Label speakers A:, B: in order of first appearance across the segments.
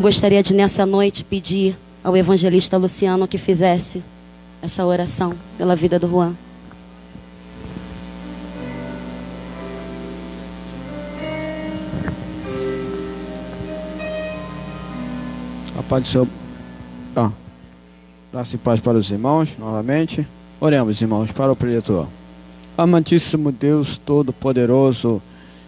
A: Gostaria de nessa noite pedir ao evangelista Luciano que fizesse essa oração pela vida do Juan.
B: A paz do Senhor. Graça e paz para os irmãos, novamente. Oremos, irmãos, para o preletor. Amantíssimo Deus Todo-Poderoso,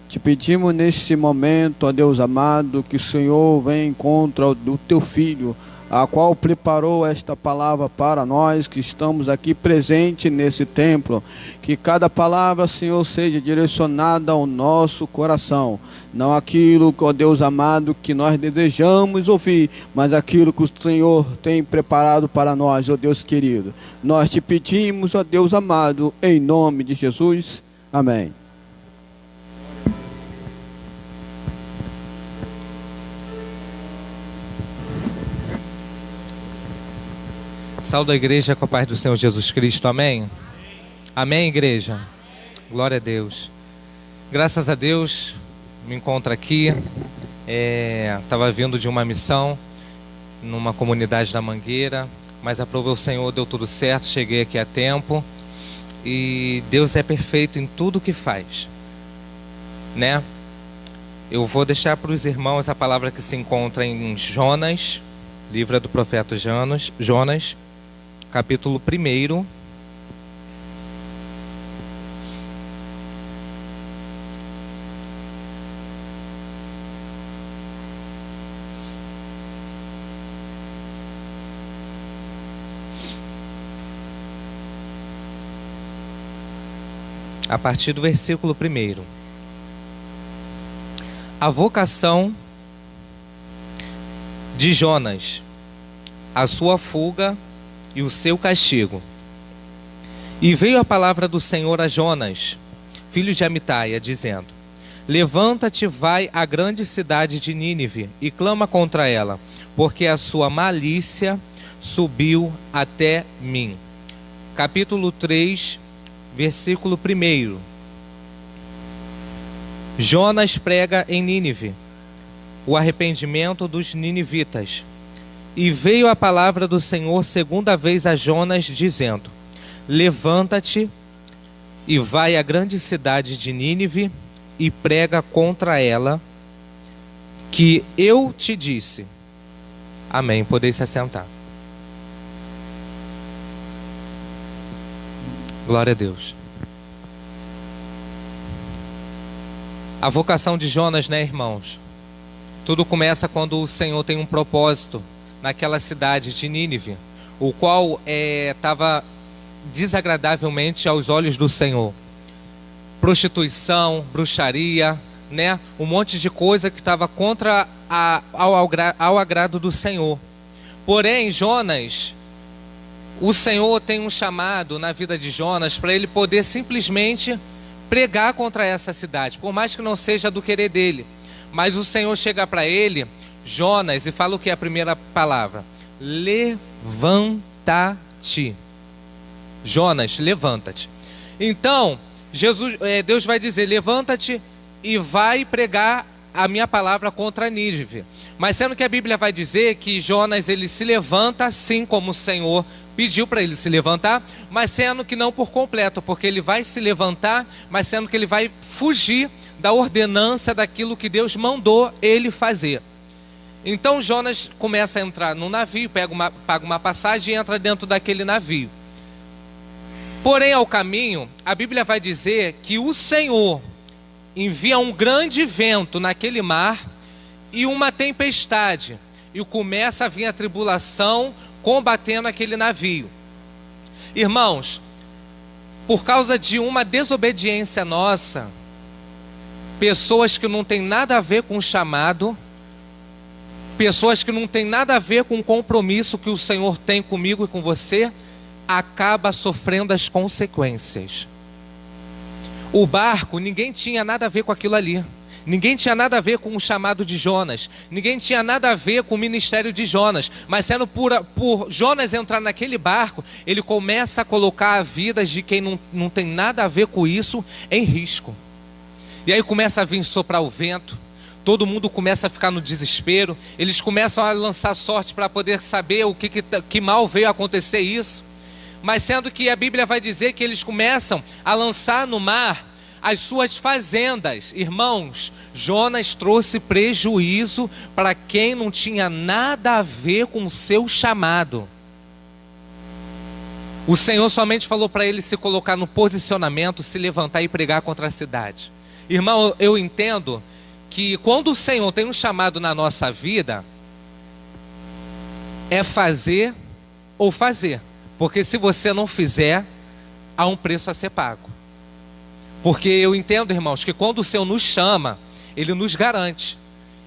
B: te pedimos nesse momento, ó Deus amado, que o Senhor venha em encontro do teu Filho, a qual preparou esta palavra para nós que estamos aqui presentes nesse templo. Que cada palavra, Senhor, seja direcionada ao nosso coração. Não aquilo, ó Deus amado, que nós desejamos ouvir, mas aquilo que o Senhor tem preparado para nós, ó Deus querido. Nós te pedimos, ó Deus amado, em nome de Jesus. Amém.
C: Saúdo a igreja com a paz do Senhor Jesus Cristo, amém? Amém, igreja? Glória a Deus. Graças a Deus, me encontro aqui. Estava vindo de uma missão numa comunidade da Mangueira, mas aprovou o Senhor, deu tudo certo, cheguei aqui a tempo. E Deus é perfeito em tudo que faz, né? Eu vou deixar para os irmãos a palavra que se encontra em Jonas, livro do profeta Jonas, capítulo 1. A partir do versículo 1. A vocação de Jonas, a sua fuga e o seu castigo. E veio a palavra do Senhor a Jonas, filho de Amitai, dizendo: Levanta-te, vai à grande cidade de Nínive e clama contra ela, porque a sua malícia subiu até mim. Capítulo 3, versículo 1. Jonas prega em Nínive o arrependimento dos ninivitas. E veio a palavra do Senhor segunda vez a Jonas, dizendo: Levanta-te e vai à grande cidade de Nínive e prega contra ela, que eu te disse. Amém. Podeis se assentar. Glória a Deus. A vocação de Jonas, né, irmãos? Tudo começa quando o Senhor tem um propósito naquela cidade de Nínive, o qual estava desagradavelmente aos olhos do Senhor. Prostituição, bruxaria, né? Um monte de coisa que estava contra ao agrado do Senhor. Porém, Jonas, o Senhor tem um chamado na vida de Jonas para ele poder simplesmente pregar contra essa cidade, por mais que não seja do querer dele. Mas o Senhor chega para ele, Jonas, e fala o que é a primeira palavra? Levanta-te. Jonas, levanta-te. Então, Deus vai dizer: levanta-te e vai pregar a minha palavra contra Nínive. Mas sendo que a Bíblia vai dizer que Jonas, ele se levanta assim como o Senhor pediu para ele se levantar, mas sendo que não por completo, porque ele vai se levantar, mas sendo que ele vai fugir da ordenança daquilo que Deus mandou ele fazer. Então Jonas começa a entrar num navio, paga uma passagem e entra dentro daquele navio. Porém, ao caminho, a Bíblia vai dizer que o Senhor envia um grande vento naquele mar e uma tempestade, e começa a vir a tribulação combatendo aquele navio. Irmãos, por causa de uma desobediência nossa, pessoas que não têm nada a ver com o chamado, pessoas que não têm nada a ver com o compromisso que o Senhor tem comigo e com você, acaba sofrendo as consequências. O barco, ninguém tinha nada a ver com aquilo ali. Ninguém tinha nada a ver com o chamado de Jonas. Ninguém tinha nada a ver com o ministério de Jonas. Mas sendo por Jonas entrar naquele barco, ele começa a colocar a vida de quem não tem nada a ver com isso em risco. E aí começa a vir soprar o vento. todo mundo começa a ficar no desespero, eles começam a lançar sorte para poder saber o que mal veio acontecer isso. Mas sendo que a Bíblia vai dizer que eles começam a lançar no mar as suas fazendas. Irmãos, Jonas trouxe prejuízo para quem não tinha nada a ver com o seu chamado. O Senhor somente falou para ele se colocar no posicionamento, se levantar e pregar contra a cidade. Irmão, eu entendo que quando o Senhor tem um chamado na nossa vida, é fazer ou fazer. Porque se você não fizer, há um preço a ser pago. Porque eu entendo, irmãos, que quando o Senhor nos chama, Ele nos garante.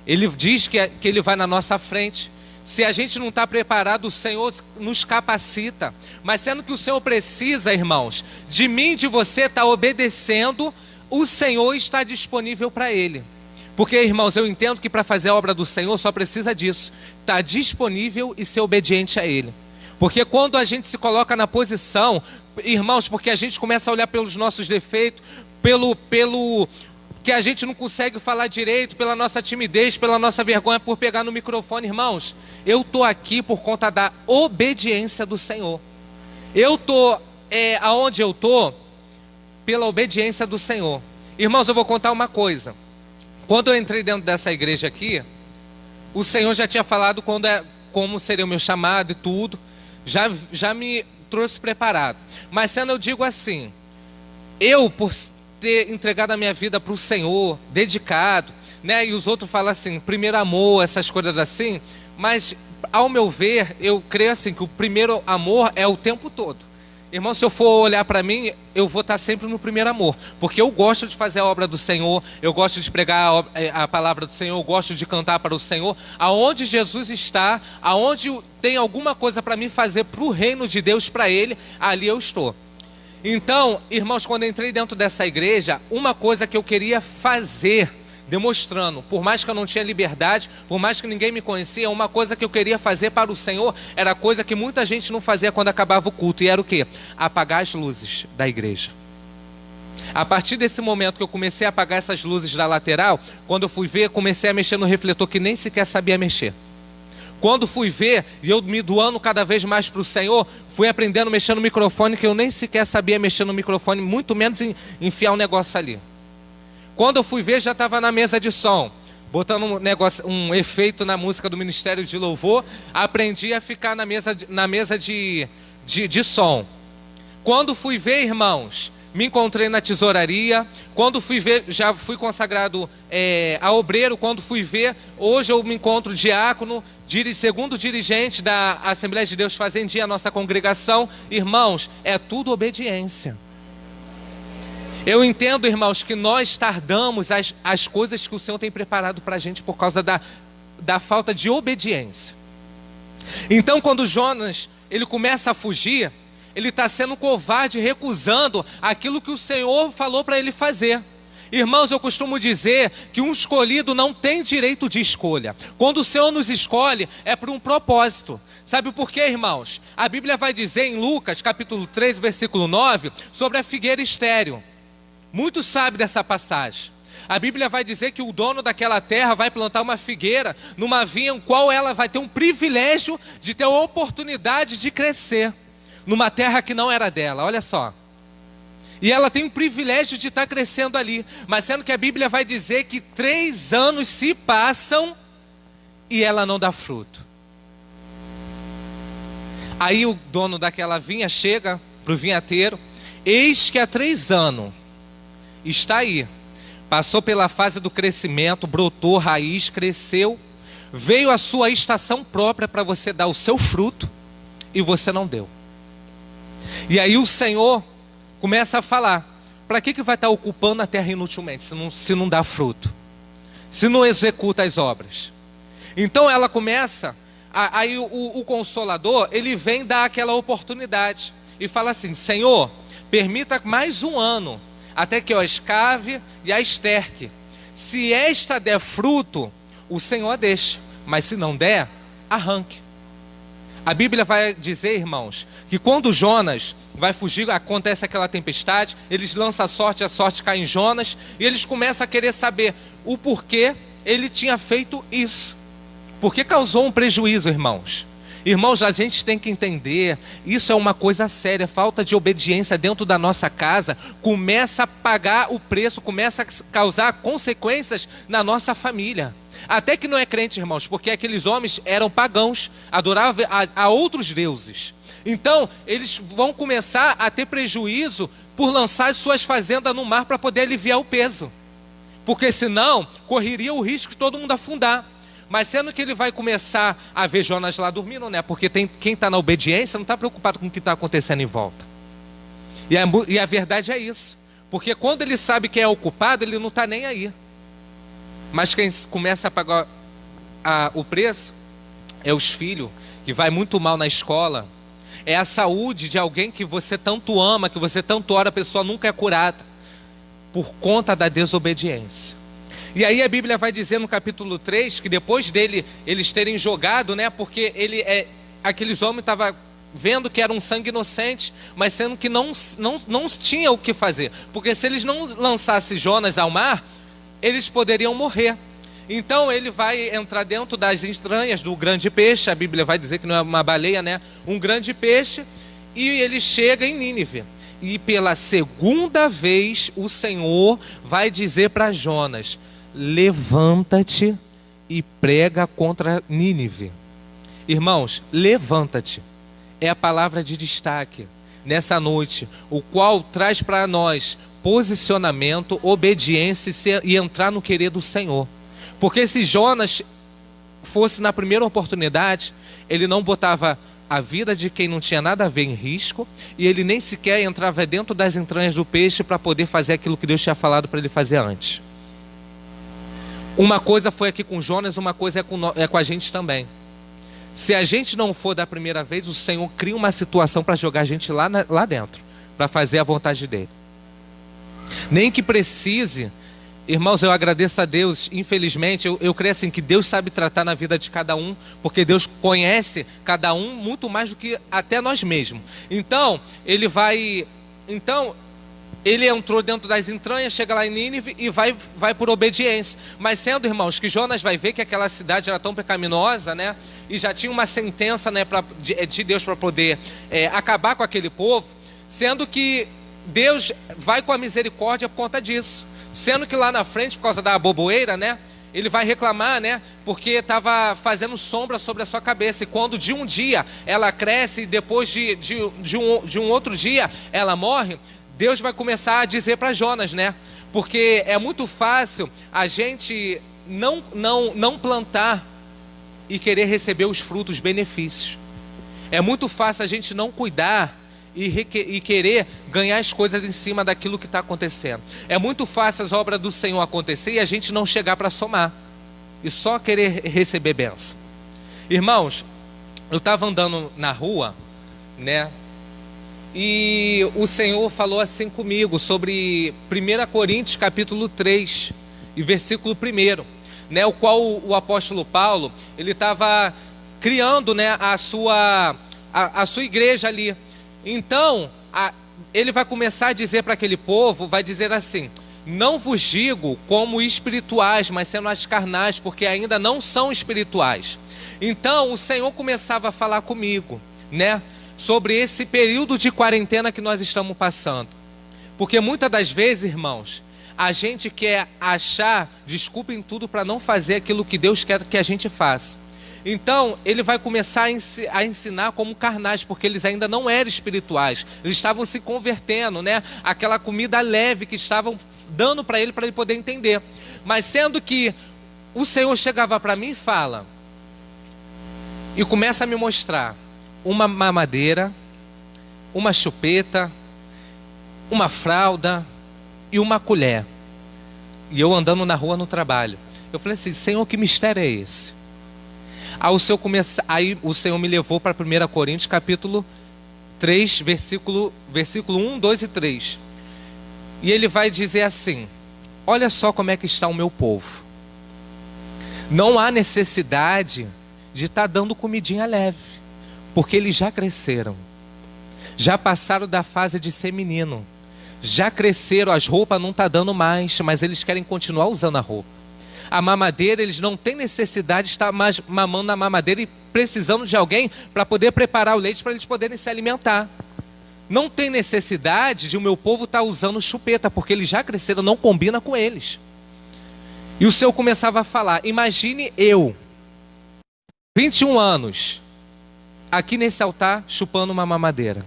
C: Ele diz que Ele vai na nossa frente. Se a gente não está preparado, o Senhor nos capacita. Mas sendo que o Senhor precisa, irmãos, de mim e de você estar obedecendo, o Senhor está disponível para Ele. Porque, irmãos, eu entendo que para fazer a obra do Senhor só precisa disso. Estar disponível e ser obediente a Ele. Porque quando a gente se coloca na posição, irmãos, porque a gente começa a olhar pelos nossos defeitos, pelo que a gente não consegue falar direito, pela nossa timidez, pela nossa vergonha por pegar no microfone, irmãos, eu estou aqui por conta da obediência do Senhor. Eu estou aonde eu estou pela obediência do Senhor. Irmãos, eu vou contar uma coisa. Quando eu entrei dentro dessa igreja aqui, o Senhor já tinha falado como seria o meu chamado e tudo. Já me trouxe preparado. Mas sendo, eu digo assim, eu por ter entregado a minha vida para o Senhor, dedicado, né? E os outros falam assim, primeiro amor, essas coisas assim. Mas ao meu ver, eu creio assim, que o primeiro amor é o tempo todo. Irmão, se eu for olhar para mim, eu vou estar sempre no primeiro amor. Porque eu gosto de fazer a obra do Senhor, eu gosto de pregar a palavra do Senhor, eu gosto de cantar para o Senhor. Aonde Jesus está, aonde tem alguma coisa para mim fazer para o reino de Deus, para Ele, ali eu estou. Então, irmãos, quando eu entrei dentro dessa igreja, uma coisa que eu queria fazer, demonstrando, por mais que eu não tinha liberdade, por mais que ninguém me conhecia, uma coisa que eu queria fazer para o Senhor, era coisa que muita gente não fazia quando acabava o culto, e era o quê? Apagar as luzes da igreja. A partir desse momento que eu comecei a apagar essas luzes da lateral, quando eu fui ver, comecei a mexer no refletor que nem sequer sabia mexer. Quando fui ver, e eu me doando cada vez mais para o Senhor, fui aprendendo a mexer no microfone, que eu nem sequer sabia mexer no microfone, muito menos enfiar um negócio ali. Quando eu fui ver, já estava na mesa de som, botando um efeito na música do Ministério de Louvor. Aprendi a ficar na mesa de som. Quando fui ver, irmãos, me encontrei na tesouraria. Quando fui ver, já fui consagrado a obreiro. Quando fui ver, hoje eu me encontro diácono, segundo dirigente da Assembleia de Deus Fazendia, a nossa congregação. Irmãos, é tudo obediência. Eu entendo, irmãos, que nós tardamos as coisas que o Senhor tem preparado para a gente por causa da falta de obediência. Então, quando Jonas ele começa a fugir, ele está sendo covarde, recusando aquilo que o Senhor falou para ele fazer. Irmãos, eu costumo dizer que um escolhido não tem direito de escolha. Quando o Senhor nos escolhe, é por um propósito. Sabe por quê, irmãos? A Bíblia vai dizer em Lucas, capítulo 3, versículo 9, sobre a figueira estéril. Muitos sabem dessa passagem. A Bíblia vai dizer que o dono daquela terra vai plantar uma figueira numa vinha em qual ela vai ter um privilégio de ter a oportunidade de crescer numa terra que não era dela, olha só. E ela tem o privilégio de estar crescendo ali, mas sendo que a Bíblia vai dizer que 3 anos se passam e ela não dá fruto. Aí o dono daquela vinha chega para o vinhateiro, eis que há 3 anos está aí, passou pela fase do crescimento, brotou, raiz, cresceu, veio a sua estação própria para você dar o seu fruto e você não deu. E aí o Senhor começa a falar, para que vai estar ocupando a terra inutilmente, se não dá fruto, se não executa as obras? Então ela começa, aí o Consolador, ele vem dar aquela oportunidade e fala assim, Senhor, permita mais 1 ano, até que eu a escave e a esterque. Se esta der fruto, o Senhor deixa, mas se não der, arranque. A Bíblia vai dizer, irmãos, que quando Jonas vai fugir, acontece aquela tempestade, eles lançam a sorte cai em Jonas, e eles começam a querer saber o porquê ele tinha feito isso? Porque causou um prejuízo, irmãos. Irmãos, a gente tem que entender, isso é uma coisa séria. Falta de obediência dentro da nossa casa começa a pagar o preço, começa a causar consequências na nossa família. Até que não é crente, irmãos, porque aqueles homens eram pagãos, adoravam a outros deuses. Então, eles vão começar a ter prejuízo por lançar as suas fazendas no mar para poder aliviar o peso. Porque senão, correria o risco de todo mundo afundar. Mas sendo que ele vai começar a ver Jonas lá dormindo, né? Porque quem está na obediência não está preocupado com o que está acontecendo em volta. E a verdade é isso. Porque quando ele sabe quem é o culpado, ele não está nem aí. Mas quem começa a pagar o preço é os filhos, que vai muito mal na escola. É a saúde de alguém que você tanto ama, que você tanto ora, a pessoa nunca é curada, por conta da desobediência. E aí a Bíblia vai dizer no capítulo 3, que depois eles terem jogado, né, porque aqueles homens estavam vendo que era um sangue inocente, mas sendo que não tinha o que fazer. Porque se eles não lançassem Jonas ao mar, eles poderiam morrer. Então ele vai entrar dentro das entranhas do grande peixe, a Bíblia vai dizer que não é uma baleia, né? Um grande peixe, e ele chega em Nínive. E pela segunda vez o Senhor vai dizer para Jonas: levanta-te e prega contra Nínive. Irmãos, levanta-te é a palavra de destaque nessa noite, o qual traz para nós posicionamento, obediência e entrar no querer do Senhor. Porque se Jonas fosse na primeira oportunidade, ele não botava a vida de quem não tinha nada a ver em risco, e ele nem sequer entrava dentro das entranhas do peixe para poder fazer aquilo que Deus tinha falado para ele fazer antes. Uma coisa foi aqui com Jonas, uma coisa é com a gente também. Se a gente não for da primeira vez, o Senhor cria uma situação para jogar a gente lá dentro, para fazer a vontade dele. Nem que precise. Irmãos, eu agradeço a Deus, infelizmente, eu creio assim, que Deus sabe tratar na vida de cada um, porque Deus conhece cada um muito mais do que até nós mesmos. Então, ele entrou dentro das entranhas, chega lá em Nínive e vai por obediência. Mas sendo, irmãos, que Jonas vai ver que aquela cidade era tão pecaminosa, né? E já tinha uma sentença, né, de Deus para poder acabar com aquele povo, sendo que Deus vai com a misericórdia por conta disso. Sendo que lá na frente, por causa da aboboeira, né, ele vai reclamar, né, porque estava fazendo sombra sobre a sua cabeça. E quando de um dia ela cresce e depois de um outro dia ela morre, Deus vai começar a dizer para Jonas, né, porque é muito fácil a gente não plantar e querer receber os frutos, os benefícios. É muito fácil a gente não cuidar e querer ganhar as coisas em cima daquilo que está acontecendo. É muito fácil as obras do Senhor acontecer e a gente não chegar para somar e só querer receber bênção. Irmãos, eu estava andando na rua, né, e o Senhor falou assim comigo sobre 1 Coríntios capítulo 3 e versículo 1, né, o qual o apóstolo Paulo, ele estava criando, né, a sua igreja ali. Então, ele vai começar a dizer para aquele povo, vai dizer assim: não vos digo como espirituais, mas sendo as carnais, porque ainda não são espirituais. Então, o Senhor começava a falar comigo, né, sobre esse período de quarentena que nós estamos passando. Porque muitas das vezes, irmãos, a gente quer achar desculpa em tudo para não fazer aquilo que Deus quer que a gente faça. Então, ele vai começar a ensinar como carnais, porque eles ainda não eram espirituais. Eles estavam se convertendo, né? Aquela comida leve que estavam dando para ele poder entender. Mas sendo que o Senhor chegava para mim e fala, e começa a me mostrar uma mamadeira, uma chupeta, uma fralda e uma colher. E eu andando na rua no trabalho. Eu falei assim: Senhor, que mistério é esse? Aí o Senhor me levou para 1 Coríntios capítulo 3, versículo 1, 2 e 3. E ele vai dizer assim: olha só como é que está o meu povo. Não há necessidade de estar dando comidinha leve, porque eles já cresceram. Já passaram da fase de ser menino. Já cresceram, as roupas não estão dando mais, mas eles querem continuar usando a roupa. A mamadeira, eles não têm necessidade de estar mais mamando na mamadeira e precisando de alguém para poder preparar o leite para eles poderem se alimentar. Não tem necessidade de o meu povo estar usando chupeta, porque eles já cresceram, não combina com eles. E o Senhor começava a falar, imagine eu, 21 anos, aqui nesse altar, chupando uma mamadeira.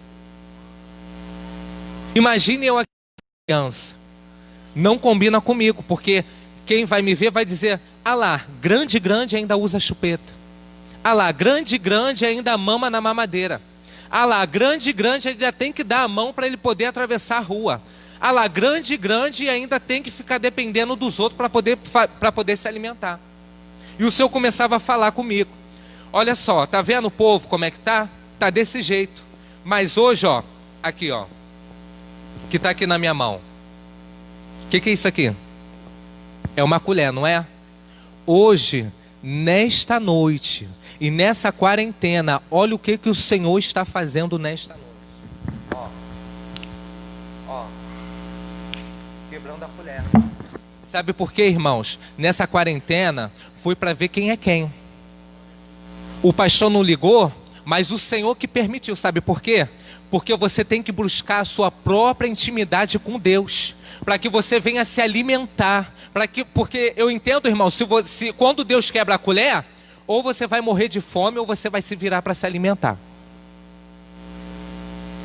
C: Imagine eu aqui, criança. Não combina comigo, porque quem vai me ver vai dizer, ah lá, grande ainda usa chupeta. Ah lá, grande ainda mama na mamadeira. Ah lá, grande ainda tem que dar a mão para ele poder atravessar a rua. Ah lá, grande e ainda tem que ficar dependendo dos outros para poder se alimentar. E o Senhor começava a falar comigo. Olha só, tá vendo o povo como é que tá? Tá desse jeito. Mas hoje, ó, aqui ó, que tá aqui na minha mão. O que é isso aqui? É uma colher, não é? Hoje, nesta noite e nessa quarentena, olha o que o Senhor está fazendo nesta noite. Ó, quebrando a colher. Sabe por quê, irmãos? Nessa quarentena, foi para ver quem é quem. O pastor não ligou, mas o Senhor que permitiu. Sabe por quê? Porque você tem que buscar a sua própria intimidade com Deus, para que você venha se alimentar. Porque eu entendo, irmão, quando Deus quebra a colher, ou você vai morrer de fome, ou você vai se virar para se alimentar.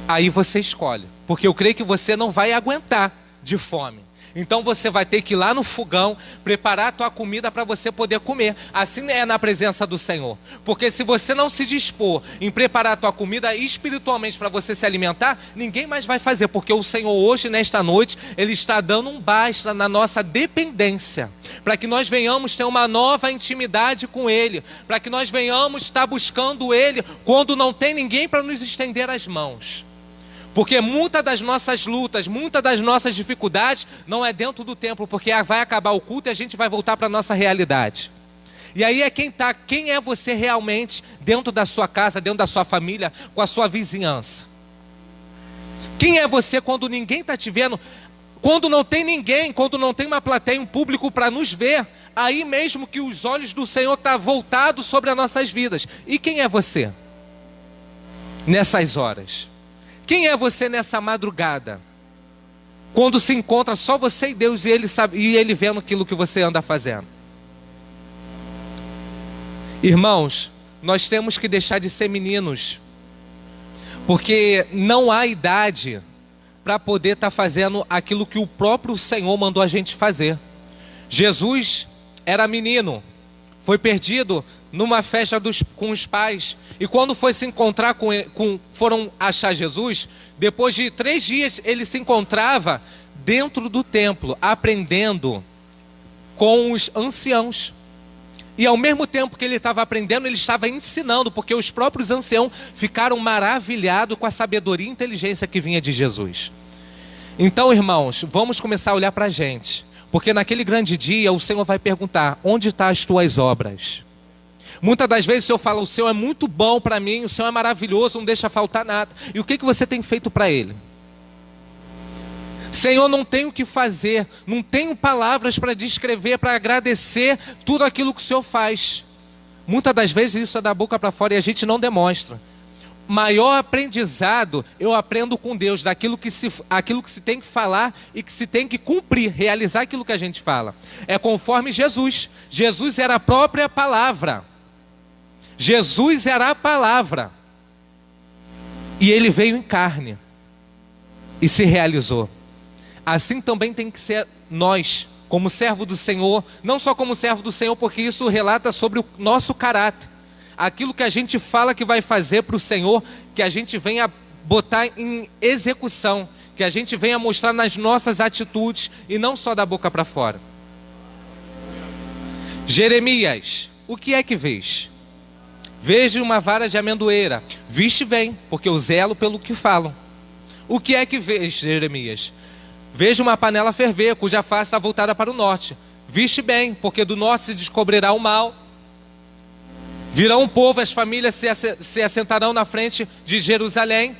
C: Aí você escolhe, porque eu creio que você não vai aguentar de fome. Então você vai ter que ir lá no fogão, preparar a tua comida para você poder comer. Assim é na presença do Senhor. Porque se você não se dispor em preparar a tua comida espiritualmente para você se alimentar, ninguém mais vai fazer. Porque o Senhor hoje, nesta noite, Ele está dando um basta na nossa dependência. Para que nós venhamos ter uma nova intimidade com Ele. Para que nós venhamos estar buscando Ele quando não tem ninguém para nos estender as mãos. Porque muitas das nossas lutas, muitas das nossas dificuldades não é dentro do templo, porque vai acabar o culto e a gente vai voltar para a nossa realidade. E aí é quem é você realmente dentro da sua casa, dentro da sua família, com a sua vizinhança. Quem é você quando ninguém está te vendo, quando não tem ninguém, quando não tem uma plateia, um público para nos ver, aí mesmo que os olhos do Senhor estão voltados sobre as nossas vidas. E quem é você nessas horas? Quem é você nessa madrugada? Quando se encontra só você e Deus e Ele sabe, e Ele vendo aquilo que você anda fazendo. Irmãos, nós temos que deixar de ser meninos. Porque não há idade para poder estar fazendo aquilo que o próprio Senhor mandou a gente fazer. Jesus era menino, foi perdido numa festa com os pais. E quando foi se encontrar foram achar Jesus, depois de 3 dias ele se encontrava dentro do templo, aprendendo com os anciãos. E ao mesmo tempo que ele estava aprendendo, ele estava ensinando, porque os próprios anciãos ficaram maravilhados com a sabedoria e inteligência que vinha de Jesus. Então, irmãos, vamos começar a olhar para a gente. Porque naquele grande dia o Senhor vai perguntar, onde estão as tuas obras? Muitas das vezes o Senhor fala, o Senhor é muito bom para mim, o Senhor é maravilhoso, não deixa faltar nada. E o que você tem feito para Ele? Senhor, não tenho o que fazer, não tenho palavras para descrever, para agradecer tudo aquilo que o Senhor faz. Muitas das vezes isso é da boca para fora e a gente não demonstra. Maior aprendizado eu aprendo com Deus, daquilo que aquilo que se tem que falar e que se tem que cumprir, realizar aquilo que a gente fala. É conforme Jesus. Jesus era a própria palavra. Jesus era a palavra. E Ele veio em carne e se realizou. Assim também tem que ser nós, como servo do Senhor, não só como servo do Senhor, porque isso relata sobre o nosso caráter. Aquilo que a gente fala que vai fazer para o Senhor, que a gente venha botar em execução, que a gente venha mostrar nas nossas atitudes e não só da boca para fora. Jeremias, o que é que vês? Vejo uma vara de amendoeira. Viste bem, porque eu zelo pelo que falam. O que é que vês, Jeremias? Vejo uma panela ferver, cuja face está voltada para o norte. Viste bem, porque do norte se descobrirá o mal. Virá um povo, as famílias se assentarão na frente de Jerusalém.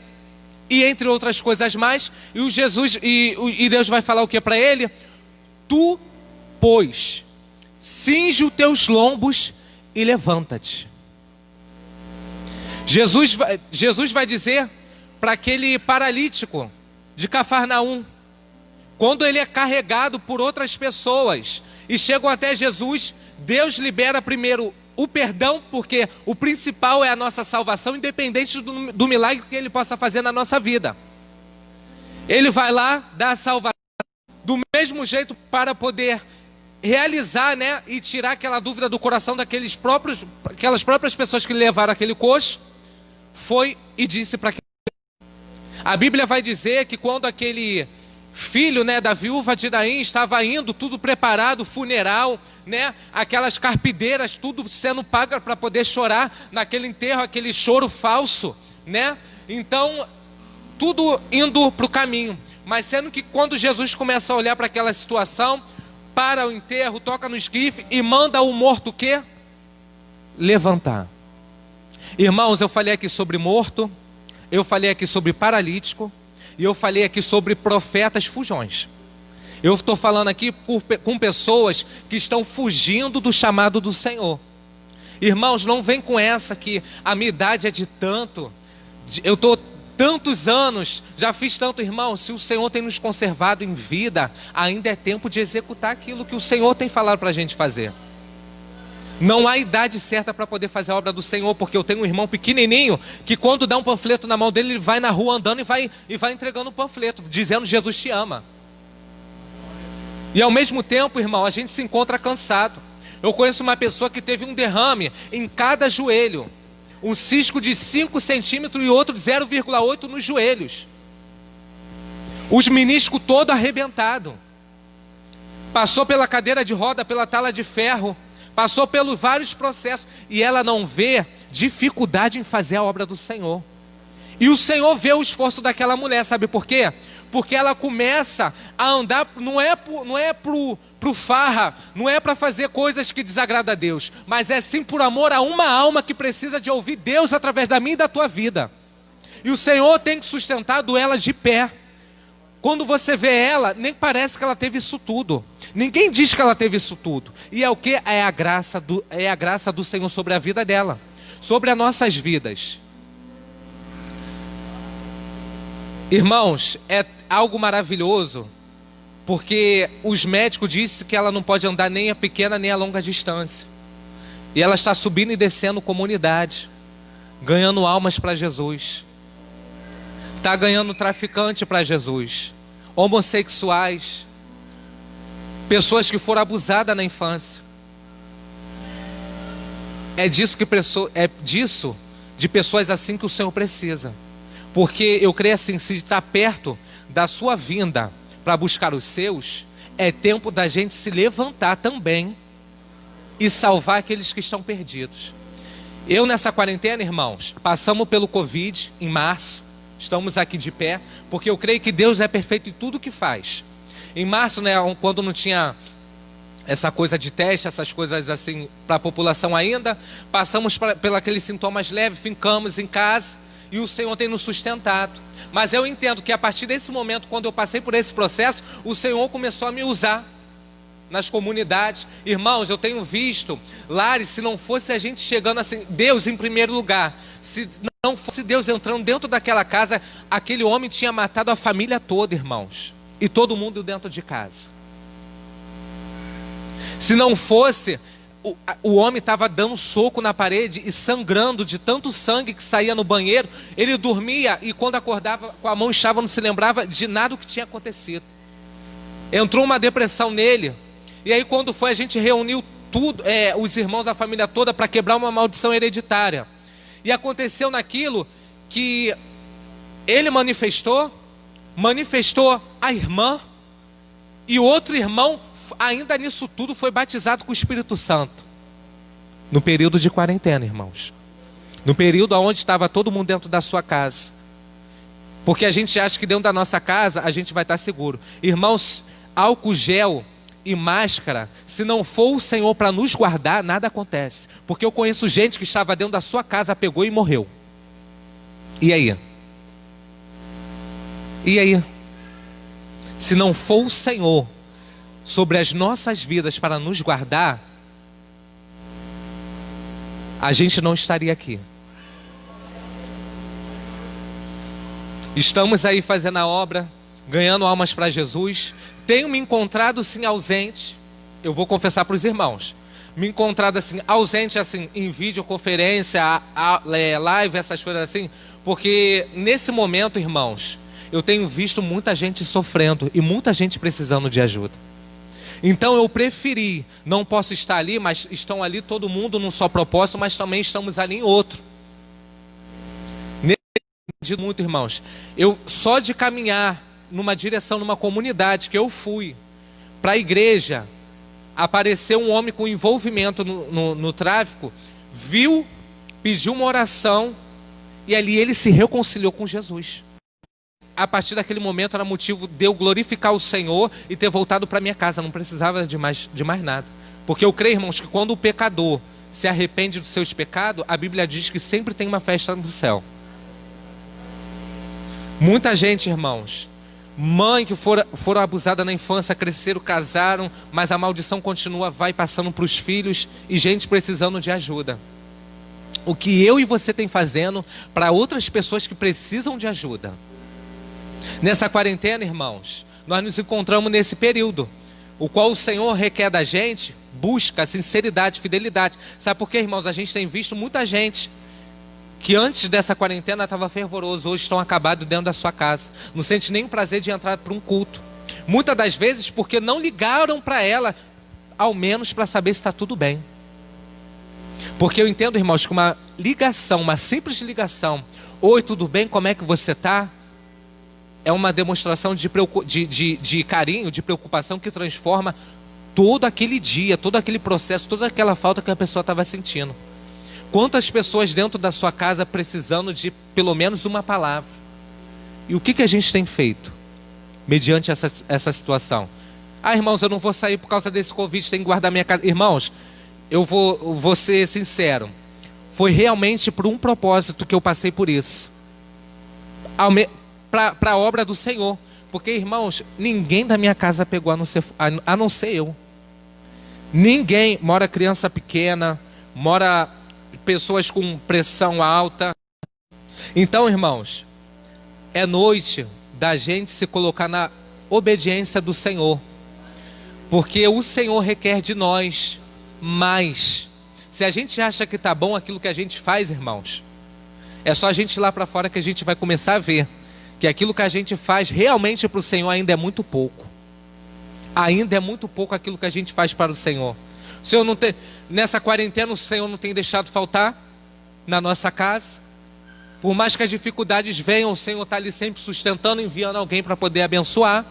C: E entre outras coisas mais. E Deus vai falar o que para ele? Tu, pois, cinge os teus lombos e levanta-te. Jesus vai dizer para aquele paralítico de Cafarnaum, quando ele é carregado por outras pessoas e chegam até Jesus, Deus libera primeiro o perdão, porque o principal é a nossa salvação, independente do milagre que ele possa fazer na nossa vida. Ele vai lá dar a salvação do mesmo jeito para poder realizar, né, e tirar aquela dúvida do coração aquelas próprias pessoas que levaram aquele coxo. Foi e disse para a Bíblia vai dizer que quando aquele filho, né, da viúva de Naim estava indo, tudo preparado, funeral, né, aquelas carpideiras, tudo sendo pago para poder chorar naquele enterro, aquele choro falso, né? Então, tudo indo para o caminho. Mas sendo que quando Jesus começa a olhar para aquela situação, para o enterro, toca no esquife e manda o morto o quê? Levantar. Irmãos, eu falei aqui sobre morto, eu falei aqui sobre paralítico, e eu falei aqui sobre profetas fujões. Eu estou falando aqui com pessoas que estão fugindo do chamado do Senhor. Irmãos, não vem com essa que a minha idade é de tanto, eu estou tantos anos, já fiz tanto. Irmão, se o Senhor tem nos conservado em vida, ainda é tempo de executar aquilo que o Senhor tem falado para a gente fazer. Não há idade certa para poder fazer a obra do Senhor, porque eu tenho um irmão pequenininho, que quando dá um panfleto na mão dele, ele vai na rua andando e vai entregando um panfleto, dizendo Jesus te ama. E ao mesmo tempo, irmão, a gente se encontra cansado. Eu conheço uma pessoa que teve um derrame em cada joelho, um cisco de 5 centímetros e outro de 0,8 nos joelhos, os meniscos todo arrebentado, passou pela cadeira de roda, pela tala de ferro, passou pelos vários processos, e ela não vê dificuldade em fazer a obra do Senhor. E o Senhor vê o esforço daquela mulher, sabe por quê? Porque ela começa a andar, não é pro farra, não é para fazer coisas que desagradam a Deus, mas é sim por amor a uma alma que precisa de ouvir Deus através da minha e da tua vida. E o Senhor tem sustentado ela de pé. Quando você vê ela, nem parece que ela teve isso tudo. Ninguém diz que ela teve isso tudo. E é o que? É a graça do Senhor sobre a vida dela, sobre as nossas vidas. Irmãos, é algo maravilhoso, porque os médicos disseram que ela não pode andar nem a pequena nem a longa distância. E ela está subindo e descendo comunidade, ganhando almas para Jesus. Está ganhando traficante para Jesus, homossexuais, pessoas que foram abusadas na infância. É disso de pessoas assim que o Senhor precisa. Porque eu creio assim, se está perto da sua vinda para buscar os seus, é tempo da gente se levantar também e salvar aqueles que estão perdidos. Eu nessa quarentena, irmãos, passamos pelo Covid em março, estamos aqui de pé, porque eu creio que Deus é perfeito em tudo que faz. Em março, né, quando não tinha essa coisa de teste, essas coisas assim para a população ainda, passamos pelos aqueles sintomas leves, ficamos em casa, e o Senhor tem nos sustentado. Mas eu entendo que a partir desse momento, quando eu passei por esse processo, o Senhor começou a me usar nas comunidades. Irmãos, eu tenho visto lares, se não fosse a gente chegando assim, Deus em primeiro lugar, se não fosse Deus entrando dentro daquela casa, aquele homem tinha matado a família toda, irmãos, e todo mundo dentro de casa. Se não fosse, o homem estava dando soco na parede e sangrando de tanto sangue que saía no banheiro. Ele dormia e quando acordava com a mão inchada, não se lembrava de nada o que tinha acontecido. Entrou uma depressão nele. E aí quando foi, a gente reuniu tudo, os irmãos da família toda, para quebrar uma maldição hereditária. E aconteceu naquilo que ele manifestou a irmã, e outro irmão, ainda nisso tudo, foi batizado com o Espírito Santo. No período de quarentena, irmãos. No período onde estava todo mundo dentro da sua casa. Porque a gente acha que dentro da nossa casa a gente vai estar seguro. Irmãos, álcool gel e máscara, se não for o Senhor para nos guardar, nada acontece. Porque eu conheço gente que estava dentro da sua casa, pegou e morreu. E aí? E aí? Se não for o Senhor sobre as nossas vidas para nos guardar, a gente não estaria aqui. Estamos aí fazendo a obra, ganhando almas para Jesus. Tenho me encontrado sim ausente. Eu vou confessar para os irmãos. Me encontrado assim, ausente assim, em videoconferência, live, essas coisas assim. Porque nesse momento, irmãos, eu tenho visto muita gente sofrendo e muita gente precisando de ajuda. Então eu preferi, não posso estar ali, mas estão ali todo mundo num só propósito, mas também estamos ali em outro. Nesse muito, irmãos, eu só de caminhar numa direção, numa comunidade que eu fui, para a igreja, apareceu um homem com envolvimento no tráfico, viu, pediu uma oração, e ali ele se reconciliou com Jesus. A partir daquele momento era motivo de eu glorificar o Senhor e ter voltado para minha casa. Não precisava de mais nada. Porque eu creio, irmãos, que quando o pecador se arrepende dos seus pecados, a Bíblia diz que sempre tem uma festa no céu. Muita gente, irmãos, mãe que foram abusadas na infância, cresceram, casaram, mas a maldição continua, vai passando para os filhos, e gente precisando de ajuda. O que eu e você tem fazendo para outras pessoas que precisam de ajuda? Nessa quarentena, irmãos, nós nos encontramos nesse período, o qual o Senhor requer da gente, busca sinceridade, fidelidade. Sabe por quê, irmãos? A gente tem visto muita gente que antes dessa quarentena estava fervoroso, hoje estão acabados dentro da sua casa. Não sente nem o prazer de entrar para um culto. Muitas das vezes porque não ligaram para ela, ao menos para saber se está tudo bem. Porque eu entendo, irmãos, que uma ligação, uma simples ligação, oi, tudo bem, como é que você está? É uma demonstração de carinho, de preocupação que transforma todo aquele dia, todo aquele processo, toda aquela falta que a pessoa estava sentindo. Quantas pessoas dentro da sua casa precisando de pelo menos uma palavra? E o que a gente tem feito mediante essa situação? Ah, irmãos, eu não vou sair por causa desse Covid, tenho que guardar minha casa. Irmãos, eu vou ser sincero. Foi realmente por um propósito que eu passei por isso. Para a obra do Senhor. Porque, irmãos, ninguém da minha casa pegou a não ser eu. Ninguém. Mora criança pequena, mora pessoas com pressão alta. Então, irmãos, é noite da gente se colocar na obediência do Senhor. Porque o Senhor requer de nós mais. Se a gente acha que está bom aquilo que a gente faz, irmãos, é só a gente ir lá para fora que a gente vai começar a ver que aquilo que a gente faz realmente para o Senhor ainda é muito pouco. Ainda é muito pouco aquilo que a gente faz para o Senhor. O Senhor não tem, nessa quarentena o Senhor não tem deixado faltar na nossa casa. Por mais que as dificuldades venham, o Senhor está ali sempre sustentando, enviando alguém para poder abençoar.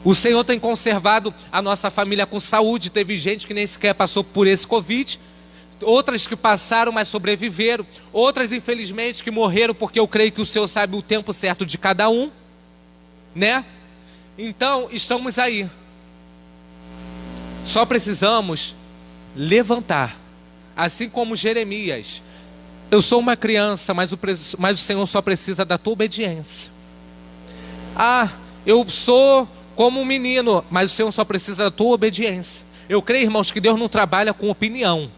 C: O Senhor tem conservado a nossa família com saúde. Teve gente que nem sequer passou por esse Covid. Outras que passaram, mas sobreviveram. Outras, infelizmente, que morreram, porque eu creio que o Senhor sabe o tempo certo de cada um, né? Então, estamos aí. Só precisamos levantar. Assim como Jeremias. Eu sou uma criança, mas o Senhor só precisa da tua obediência. Ah, eu sou como um menino, mas o Senhor só precisa da tua obediência. Eu creio, irmãos, que Deus não trabalha com opinião.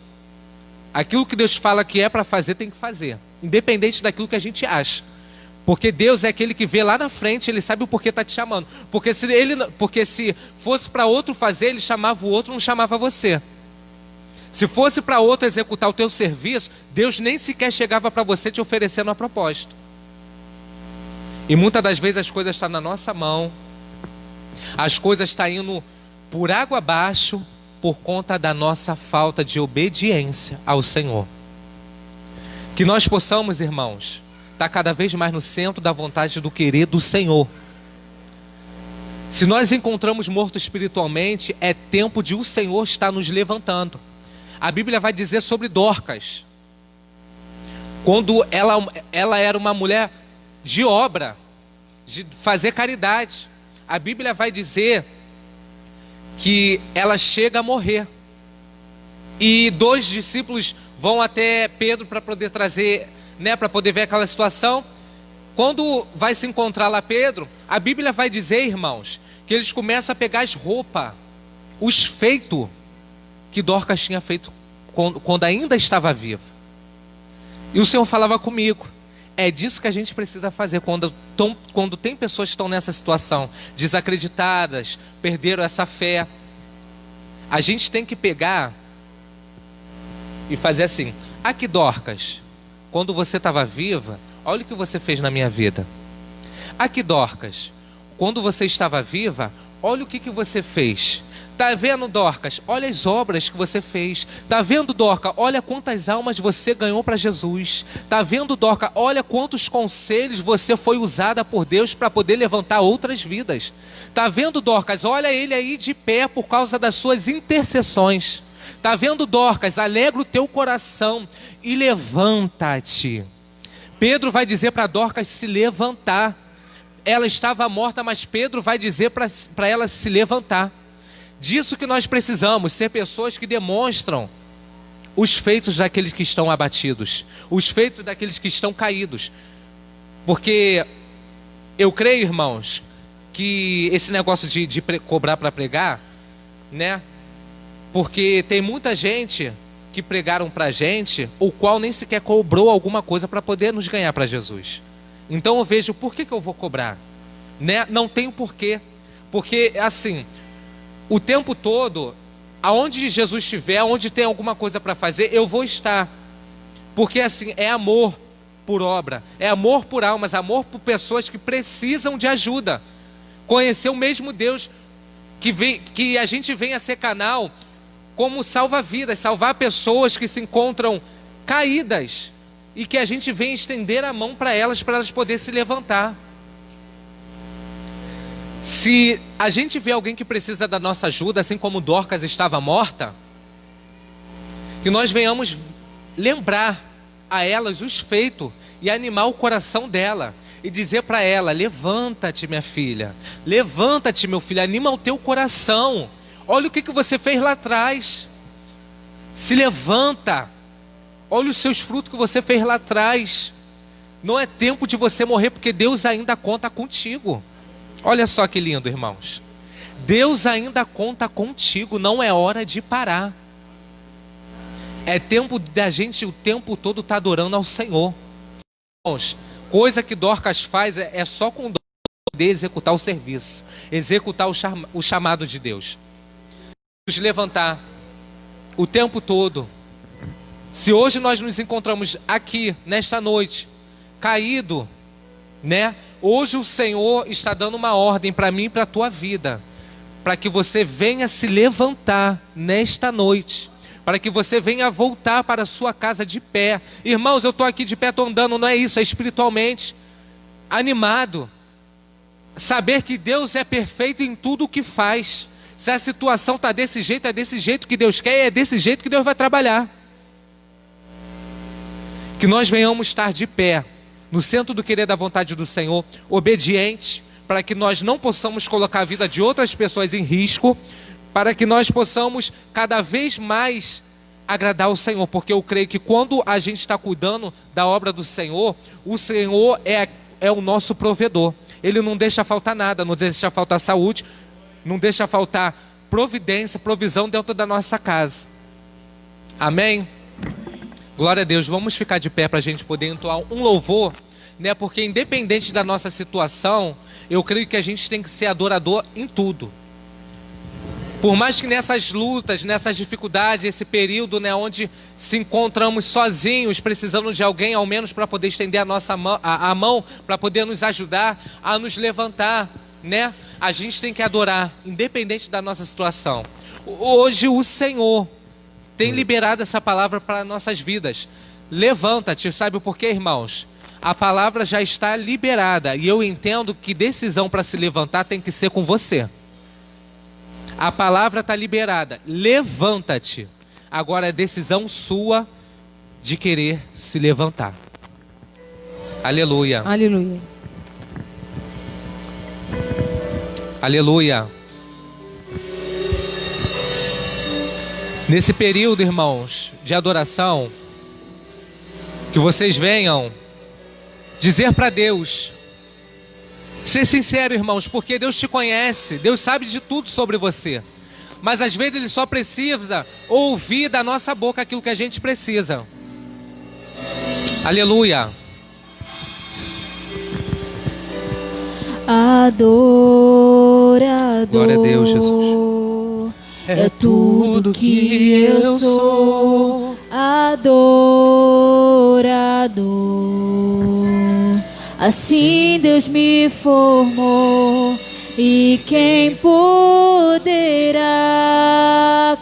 C: Aquilo que Deus fala que é para fazer, tem que fazer. Independente daquilo que a gente acha. Porque Deus é aquele que vê lá na frente, Ele sabe o porquê está te chamando. Porque se fosse para outro fazer, Ele chamava o outro, não chamava você. Se fosse para outro executar o teu serviço, Deus nem sequer chegava para você te oferecendo uma proposta. E muitas das vezes as coisas estão na nossa mão. As coisas estão indo por água abaixo por conta da nossa falta de obediência ao Senhor. Que nós possamos, irmãos, estar cada vez mais no centro da vontade do querer do Senhor. Se nós encontramos morto espiritualmente, é tempo de o Senhor estar nos levantando. A Bíblia vai dizer sobre Dorcas. Quando ela era uma mulher de obra, de fazer caridade. A Bíblia vai dizer que ela chega a morrer. E 2 discípulos vão até Pedro para poder trazer, né, para poder ver aquela situação. Quando vai se encontrar lá Pedro, a Bíblia vai dizer, irmãos, que eles começam a pegar as roupas, os feitos que Dorcas tinha feito quando ainda estava viva. E o Senhor falava comigo. É disso que a gente precisa fazer quando tem pessoas que estão nessa situação, desacreditadas, perderam essa fé. A gente tem que pegar e fazer assim: aqui, Dorcas, quando você estava viva, olha o que você fez na minha vida. Aqui, Dorcas, quando você estava viva, olha o que você fez. Tá vendo, Dorcas? Olha as obras que você fez. Tá vendo, Dorcas? Olha quantas almas você ganhou para Jesus. Tá vendo, Dorcas? Olha quantos conselhos você foi usada por Deus para poder levantar outras vidas. Tá vendo, Dorcas? Olha ele aí de pé por causa das suas intercessões. Tá vendo, Dorcas? Alegra o teu coração e levanta-te. Pedro vai dizer para Dorcas se levantar. Ela estava morta, mas Pedro vai dizer para ela se levantar. Disso que nós precisamos, ser pessoas que demonstram os feitos daqueles que estão abatidos, os feitos daqueles que estão caídos. Porque eu creio, irmãos, que esse negócio de cobrar para pregar, né? Porque tem muita gente que pregaram para a gente, o qual nem sequer cobrou alguma coisa para poder nos ganhar para Jesus. Então eu vejo, por que eu vou cobrar? Né? Não tem porquê. Porque, assim, o tempo todo, aonde Jesus estiver, onde tem alguma coisa para fazer, eu vou estar. Porque, assim, é amor por obra, é amor por almas, amor por pessoas que precisam de ajuda. Conhecer o mesmo Deus que a gente vem a ser canal como salva-vidas, salvar pessoas que se encontram caídas e que a gente vem estender a mão para elas poderem se levantar. Se a gente vê alguém que precisa da nossa ajuda, assim como Dorcas estava morta, que nós venhamos lembrar a elas os feitos e animar o coração dela e dizer para ela: levanta-te, minha filha, levanta-te, meu filho, anima o teu coração, olha o que você fez lá atrás, se levanta, olha os seus frutos que você fez lá atrás, não é tempo de você morrer, porque Deus ainda conta contigo. Olha só que lindo, irmãos. Deus ainda conta contigo, não é hora de parar. É tempo da gente o tempo todo estar adorando ao Senhor. Irmãos, coisa que Dorcas faz é só com poder executar o serviço, executar o chamado de Deus. Nos levantar o tempo todo. Se hoje nós nos encontramos aqui, nesta noite, caído, né? Hoje o Senhor está dando uma ordem para mim e para a tua vida, para que você venha se levantar nesta noite, para que você venha voltar para a sua casa de pé. Irmãos, eu estou aqui de pé, estou andando, não é isso, é espiritualmente animado, saber que Deus é perfeito em tudo o que faz. Se a situação está desse jeito, é desse jeito que Deus quer, é desse jeito que Deus vai trabalhar. Que nós venhamos estar de pé no centro do querer da vontade do Senhor, obediente, para que nós não possamos colocar a vida de outras pessoas em risco, para que nós possamos cada vez mais agradar o Senhor, porque eu creio que quando a gente está cuidando da obra do Senhor, o Senhor é o nosso provedor. Ele não deixa faltar nada, não deixa faltar saúde, não deixa faltar providência, provisão dentro da nossa casa. Amém? Glória a Deus. Vamos ficar de pé para a gente poder entoar um louvor, né? Porque independente da nossa situação, eu creio que a gente tem que ser adorador em tudo. Por mais que nessas lutas, nessas dificuldades, esse período, né, onde se encontramos sozinhos, precisando de alguém ao menos para poder estender a mão para poder nos ajudar a nos levantar, né? A gente tem que adorar, independente da nossa situação. Hoje o Senhor tem liberado essa palavra para nossas vidas. Levanta-te, sabe por quê, irmãos? A palavra já está liberada e eu entendo que decisão para se levantar tem que ser com você. A palavra está liberada, levanta-te. Agora é decisão sua de querer se levantar. Aleluia.
D: Aleluia.
C: Aleluia. Nesse período, irmãos, de adoração, que vocês venham dizer para Deus, ser sincero, irmãos, porque Deus te conhece, Deus sabe de tudo sobre você. mas às vezes Ele só precisa ouvir da nossa boca aquilo que a gente precisa. Aleluia.
D: Adorador.
C: Glória a Deus, Jesus.
D: É tudo que eu sou. Adorador. Assim Deus me formou. E quem poderá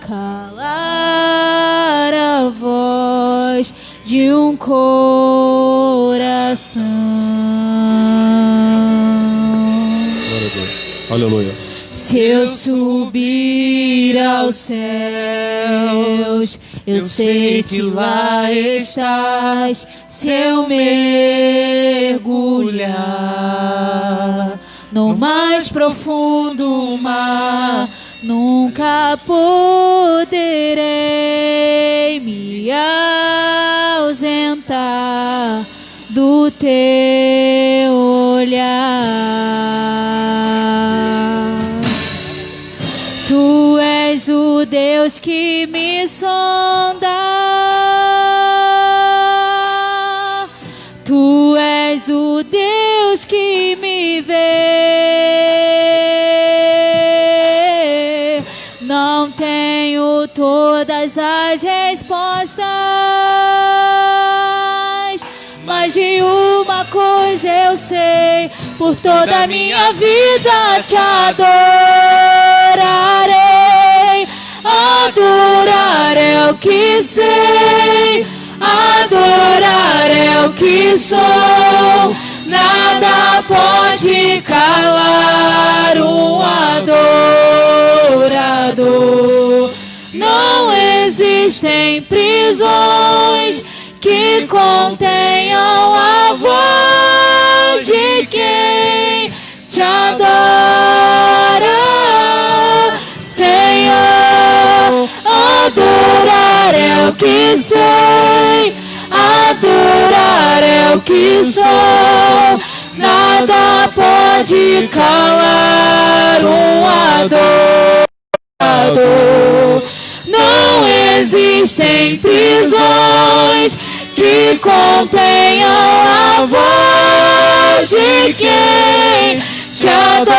D: calar a voz de um coração?
B: Glória a Deus. Aleluia.
D: Se eu subir aos céus, eu sei que lá estás. Se eu mergulhar no mais profundo mar, nunca poderei me ausentar do teu olhar. Tu és o Deus que me sonda. Tu és o Deus que me vê. Não tenho todas as respostas, mas de uma coisa eu sei: por toda a minha vida te adorarei. Adorar é o que sei, adorar é o que sou. Nada pode calar um adorador. Não existem prisões que contenham a voz de quem te adora, Senhor. Adorar é o que sei, adorar é o que sou. Nada pode calar um adorador. Não existem prisões que contenham a voz de quem te adora,